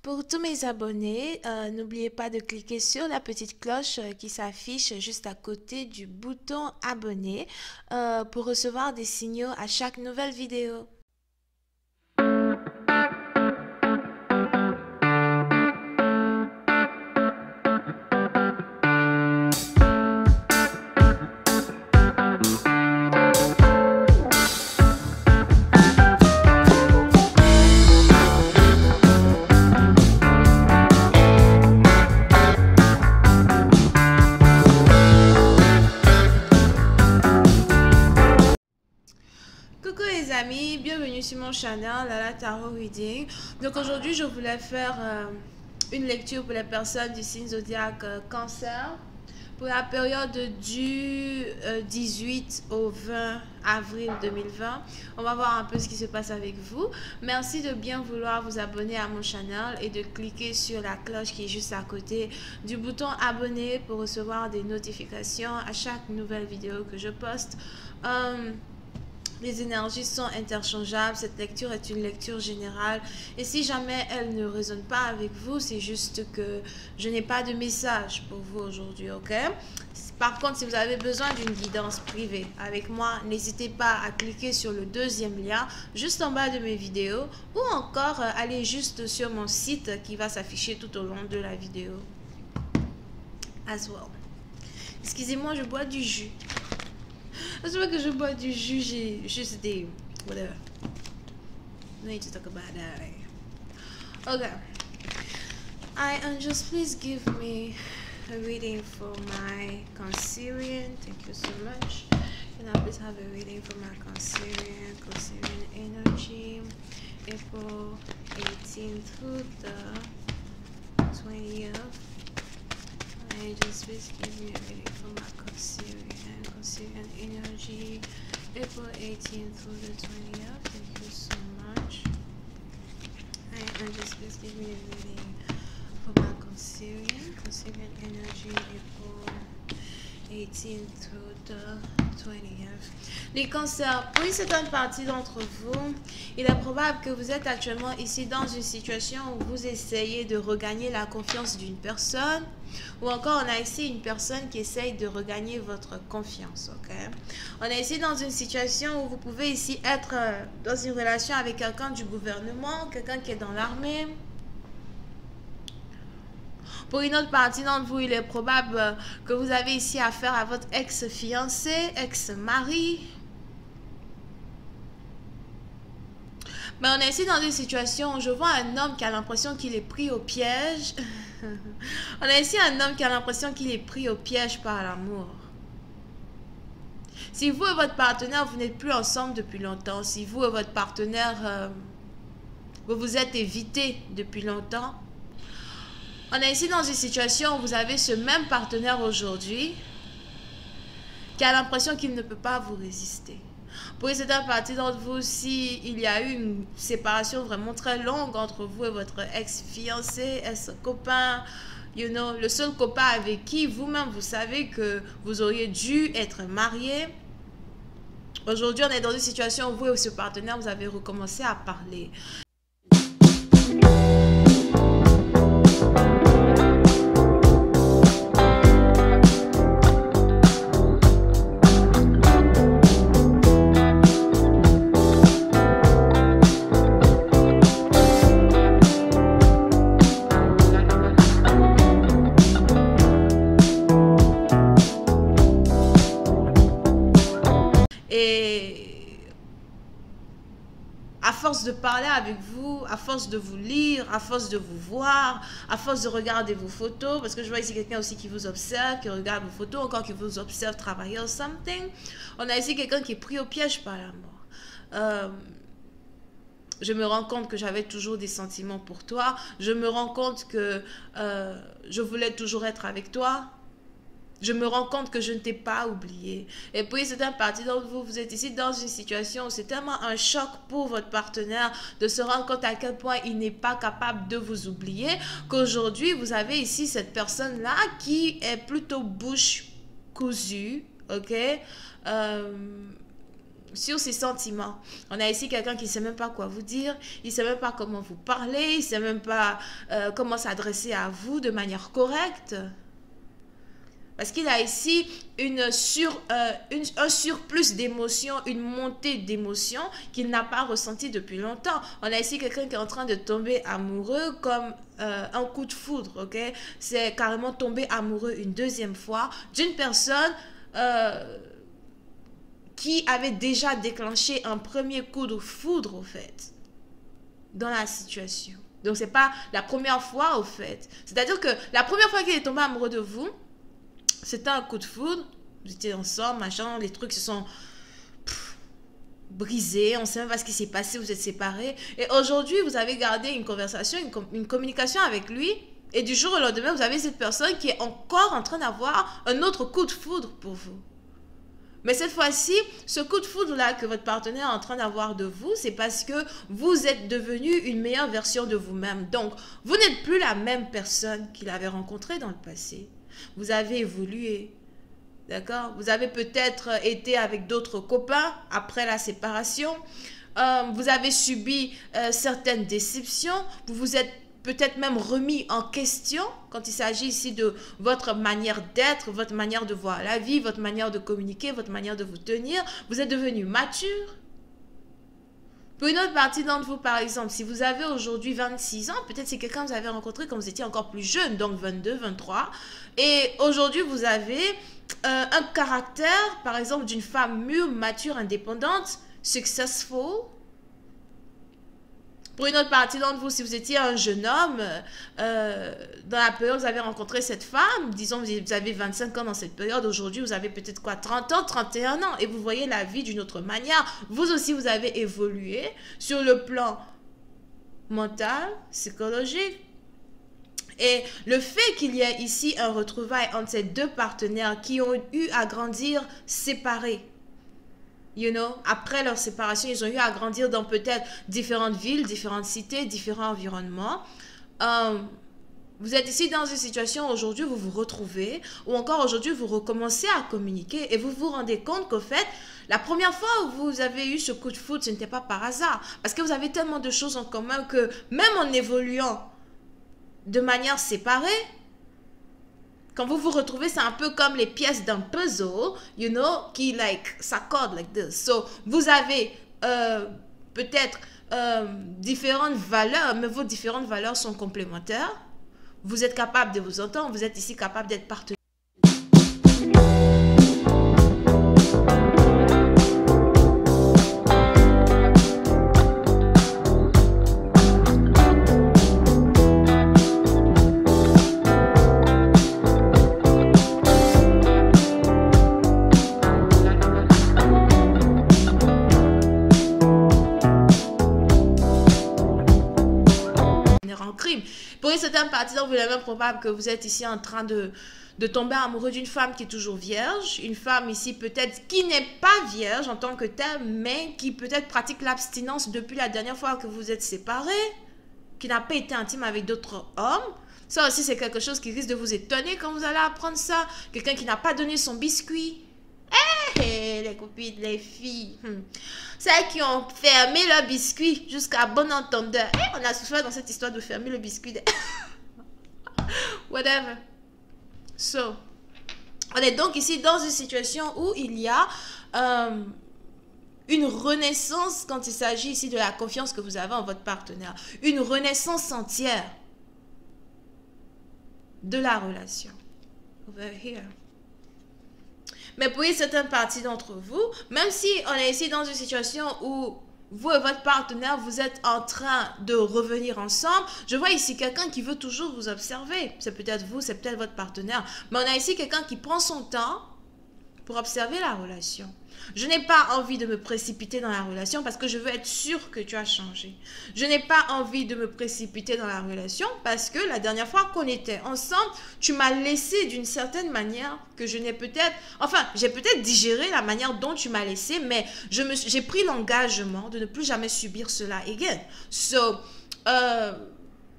Pour tous mes abonnés, n'oubliez pas de cliquer sur la petite cloche qui s'affiche juste à côté du bouton abonner pour recevoir des signaux à chaque nouvelle vidéo. Coucou les amis, bienvenue sur mon channel Lala Tarot Reading. Donc aujourd'hui je voulais faire une lecture pour les personnes du signe zodiaque Cancer pour la période du 18 au 20 avril 2020. On va voir un peu ce qui se passe avec vous. Merci de bien vouloir vous abonner à mon channel et de cliquer sur la cloche qui est juste à côté du bouton abonner pour recevoir des notifications à chaque nouvelle vidéo que je poste. Les énergies sont interchangeables. Cette lecture est une lecture générale. Et si jamais elle ne résonne pas avec vous, c'est juste que je n'ai pas de message pour vous aujourd'hui, ok? Par contre, si vous avez besoin d'une guidance privée avec moi, n'hésitez pas à cliquer sur le deuxième lien juste en bas de mes vidéos ou encore aller juste sur mon site qui va s'afficher tout au long de la vidéo. As well. Excusez-moi, je bois du jus. C'est vrai que je bois du jus, j'ai juste des... whatever. No need to talk about that. Okay. Hi, angels, please give me a reading for my Cancerian. Thank you so much. Can I please have a reading for my Cancerian energy? April 18th through the 20th. Angels, please give me a reading for my Cancerian energy, April 18th through the 20th. Thank you so much. Angels, please give me a reading for my Cancerian energy, April 18th through the 20th. Les cancers, pour une certaine partie d'entre vous, il est probable que vous êtes actuellement ici dans une situation où vous essayez de regagner la confiance d'une personne, ou encore on a ici une personne qui essaye de regagner votre confiance, ok? On est ici dans une situation où vous pouvez ici être dans une relation avec quelqu'un du gouvernement, quelqu'un qui est dans l'armée. Pour une autre partie d'entre vous, il est probable que vous avez ici affaire à votre ex-fiancé, ex-mari. Mais on est ici dans une situation où je vois un homme qui a l'impression qu'il est pris au piège. On a ici un homme qui a l'impression qu'il est pris au piège par l'amour. Si vous et votre partenaire, vous n'êtes plus ensemble depuis longtemps, si vous et votre partenaire, vous vous êtes évités depuis longtemps, on est ici dans une situation où vous avez ce même partenaire aujourd'hui qui a l'impression qu'il ne peut pas vous résister. Pour cette partie d'entre vous, si il y a eu une séparation vraiment très longue entre vous et votre ex-fiancé, ex-copain, you know, le seul copain avec qui vous-même vous savez que vous auriez dû être marié. Aujourd'hui, on est dans une situation où vous et ce partenaire, vous avez recommencé à parler. Et à force de parler avec vous, à force de vous lire, à force de vous voir, à force de regarder vos photos, parce que je vois ici quelqu'un aussi qui vous observe, qui regarde vos photos, encore qui vous observe travailler ou something. On a ici quelqu'un qui est pris au piège par l'amour. Je me rends compte que j'avais toujours des sentiments pour toi. Je me rends compte que je voulais toujours être avec toi. Je me rends compte que je ne t'ai pas oublié. Et puis, c'est une partie d'entre vous, vous êtes ici dans une situation où c'est tellement un choc pour votre partenaire de se rendre compte à quel point il n'est pas capable de vous oublier, qu'aujourd'hui, vous avez ici cette personne-là qui est plutôt bouche cousue, ok? sur ses sentiments. On a ici quelqu'un qui ne sait même pas quoi vous dire, il ne sait même pas comment vous parler, il ne sait même pas comment s'adresser à vous de manière correcte. Parce qu'il a ici un surplus d'émotions, une montée d'émotions qu'il n'a pas ressenti depuis longtemps. On a ici quelqu'un qui est en train de tomber amoureux comme un coup de foudre, ok? C'est carrément tomber amoureux une deuxième fois d'une personne qui avait déjà déclenché un premier coup de foudre, au fait, dans la situation. Donc, ce n'est pas la première fois, au fait. C'est-à-dire que la première fois qu'il est tombé amoureux de vous, c'était un coup de foudre, vous étiez ensemble, machin, les trucs se sont brisés, on ne sait même pas ce qui s'est passé, vous êtes séparés. Et aujourd'hui, vous avez gardé une conversation, une communication avec lui, et du jour au lendemain, vous avez cette personne qui est encore en train d'avoir un autre coup de foudre pour vous. Mais cette fois-ci, ce coup de foudre-là que votre partenaire est en train d'avoir de vous, c'est parce que vous êtes devenu une meilleure version de vous-même. Donc, vous n'êtes plus la même personne qu'il avait rencontrée dans le passé. Vous avez évolué, d'accord? Vous avez peut-être été avec d'autres copains après la séparation. Vous avez subi certaines déceptions. Vous vous êtes peut-être même remis en question quand il s'agit ici de votre manière d'être, votre manière de voir la vie, votre manière de communiquer, votre manière de vous tenir. Vous êtes devenu mature. Pour une autre partie d'entre vous, par exemple, si vous avez aujourd'hui 26 ans, peut-être c'est quelqu'un que vous avez rencontré quand vous étiez encore plus jeune, donc 22, 23. Et aujourd'hui, vous avez un caractère, par exemple, d'une femme mûre, mature, indépendante, successful. Pour une autre partie d'entre vous, si vous étiez un jeune homme, dans la période où vous avez rencontré cette femme, disons vous avez 25 ans dans cette période, aujourd'hui vous avez peut-être quoi, 30 ans, 31 ans, et vous voyez la vie d'une autre manière. Vous aussi, vous avez évolué sur le plan mental, psychologique. Et le fait qu'il y ait ici un retrouvaille entre ces deux partenaires qui ont eu à grandir séparés, après leur séparation, ils ont eu à grandir dans peut-être différentes villes, différentes cités, différents environnements. Vous êtes ici dans une situation, aujourd'hui, vous vous retrouvez, ou encore aujourd'hui, vous recommencez à communiquer et vous vous rendez compte qu'au fait, la première fois où vous avez eu ce coup de foudre, ce n'était pas par hasard. Parce que vous avez tellement de choses en commun que même en évoluant de manière séparée, quand vous vous retrouvez, c'est un peu comme les pièces d'un puzzle, qui s'accordent like this. So, vous avez peut-être différentes valeurs, mais vos différentes valeurs sont complémentaires. Vous êtes capable de vous entendre, vous êtes ici capable d'être partenaire. Pour une certaine partie, il est même probable que vous êtes ici en train de tomber amoureux d'une femme qui est toujours vierge, une femme ici peut-être qui n'est pas vierge en tant que telle, mais qui peut-être pratique l'abstinence depuis la dernière fois que vous êtes séparés, qui n'a pas été intime avec d'autres hommes. Ça aussi, c'est quelque chose qui risque de vous étonner quand vous allez apprendre ça. Quelqu'un qui n'a pas donné son biscuit. Les copines, les filles. Celles qui ont fermé leur biscuit jusqu'à bon entendeur. On a souffert dans cette histoire de fermer le biscuit. Whatever. So, on est donc ici dans une situation où il y a une renaissance quand il s'agit ici de la confiance que vous avez en votre partenaire. Une renaissance entière de la relation. Over here. Mais pour une certaine partie d'entre vous, même si on est ici dans une situation où vous et votre partenaire, vous êtes en train de revenir ensemble, je vois ici quelqu'un qui veut toujours vous observer. C'est peut-être vous, c'est peut-être votre partenaire. Mais on a ici quelqu'un qui prend son temps pour observer la relation. Je n'ai pas envie de me précipiter dans la relation parce que je veux être sûre que tu as changé. Je n'ai pas envie de me précipiter dans la relation parce que la dernière fois qu'on était ensemble, tu m'as laissé d'une certaine manière que je n'ai peut-être... Enfin, j'ai peut-être digéré la manière dont tu m'as laissé, mais j'ai pris l'engagement de ne plus jamais subir cela again. So,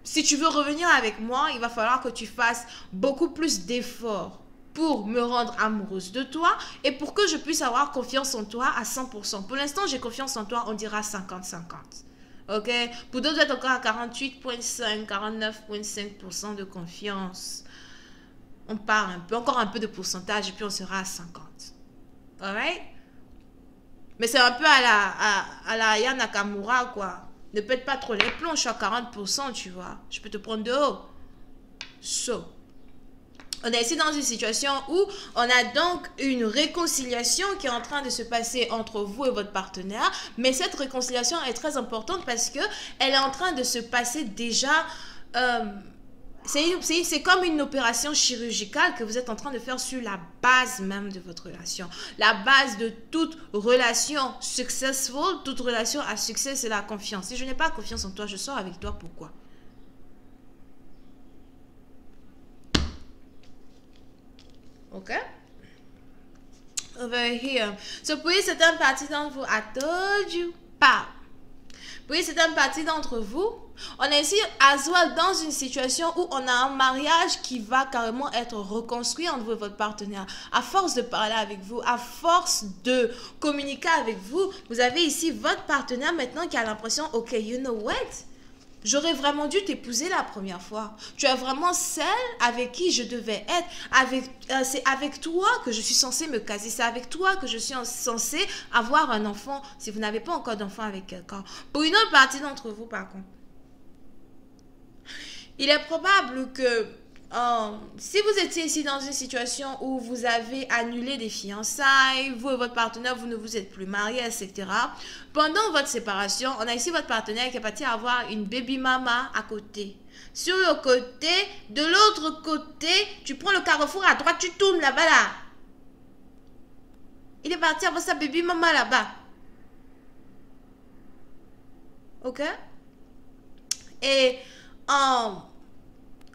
si tu veux revenir avec moi, il va falloir que tu fasses beaucoup plus d'efforts pour me rendre amoureuse de toi et pour que je puisse avoir confiance en toi à 100%. Pour l'instant, j'ai confiance en toi, on dira 50-50. Ok? Pour d'autres, vous êtes encore à 48,5, 49,5% de confiance. On part un peu, encore un peu de pourcentage et puis on sera à 50. Alright? Mais c'est un peu à la Aya Nakamura, quoi. Ne pète pas trop les plombs, je suis à 40%, tu vois. Je peux te prendre de haut. So. On est ici dans une situation où on a donc une réconciliation qui est en train de se passer entre vous et votre partenaire. Mais cette réconciliation est très importante parce que elle est en train de se passer déjà... c'est comme une opération chirurgicale que vous êtes en train de faire sur la base même de votre relation. La base de toute relation successful, toute relation à succès, c'est la confiance. Si je n'ai pas confiance en toi, je sors avec toi, pourquoi? Ok? Over here. So, pour certaines parties d'entre vous, I told you, pas. Pour certaines parties d'entre vous, on est ici as well dans une situation où on a un mariage qui va carrément être reconstruit entre vous et votre partenaire. À force de parler avec vous, à force de communiquer avec vous, vous avez ici votre partenaire maintenant qui a l'impression, ok, you know what? J'aurais vraiment dû t'épouser la première fois. Tu es vraiment celle avec qui je devais être. C'est avec toi que je suis censée me caser. C'est avec toi que je suis censée avoir un enfant. Si vous n'avez pas encore d'enfant avec quelqu'un. Pour une autre partie d'entre vous, par contre, il est probable que si vous étiez ici dans une situation où vous avez annulé des fiançailles, vous et votre partenaire, vous ne vous êtes plus mariés, etc. Pendant votre séparation, on a ici votre partenaire qui est parti avoir une baby mama à côté. Sur le côté, de l'autre côté, tu prends le carrefour à droite, tu tournes là-bas là. Il est parti avoir sa baby mama là-bas. Ok? Et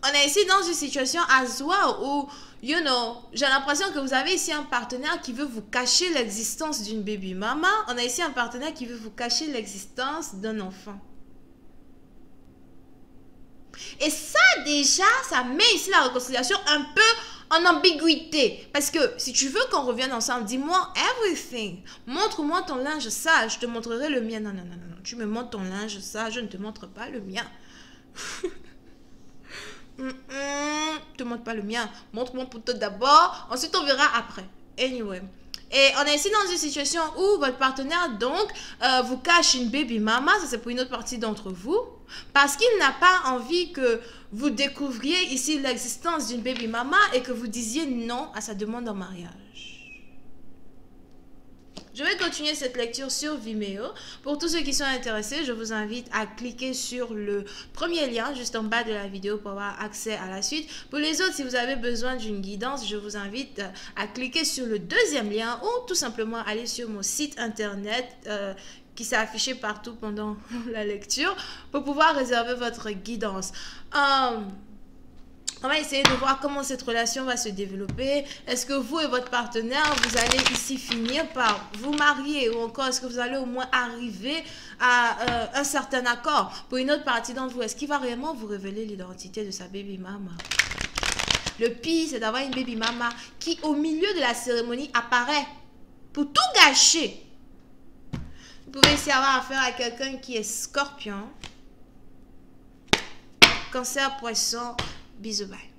on est ici dans une situation as well où, you know, j'ai l'impression que vous avez ici un partenaire qui veut vous cacher l'existence d'une baby mama. On a ici un partenaire qui veut vous cacher l'existence d'un enfant. Et ça, déjà, ça met ici la réconciliation un peu en ambiguïté. Parce que si tu veux qu'on revienne ensemble, dis-moi everything. Montre-moi ton linge sale, je te montrerai le mien. Non, non, non, non. Tu me montres ton linge sale, je ne te montre pas le mien. Te montre pas le mien, montre-moi pour toi d'abord, ensuite on verra après. Anyway, et on est ici dans une situation où votre partenaire donc vous cache une baby mama. Ça c'est pour une autre partie d'entre vous, parce qu'il n'a pas envie que vous découvriez ici l'existence d'une baby mama et que vous disiez non à sa demande en mariage. Je vais continuer cette lecture sur Vimeo. Pour tous ceux qui sont intéressés, je vous invite à cliquer sur le premier lien juste en bas de la vidéo pour avoir accès à la suite. Pour les autres, si vous avez besoin d'une guidance, je vous invite à cliquer sur le deuxième lien ou tout simplement aller sur mon site internet qui s'est affiché partout pendant la lecture pour pouvoir réserver votre guidance. On va essayer de voir comment cette relation va se développer. Est-ce que vous et votre partenaire, vous allez ici finir par vous marier ou encore est-ce que vous allez au moins arriver à un certain accord? Pour une autre partie d'entre vous, est-ce qu'il va réellement vous révéler l'identité de sa baby mama? Le pire, c'est d'avoir une baby mama qui, au milieu de la cérémonie, apparaît pour tout gâcher. Vous pouvez ici avoir affaire à quelqu'un qui est scorpion, cancer, poisson. Bisous, bye.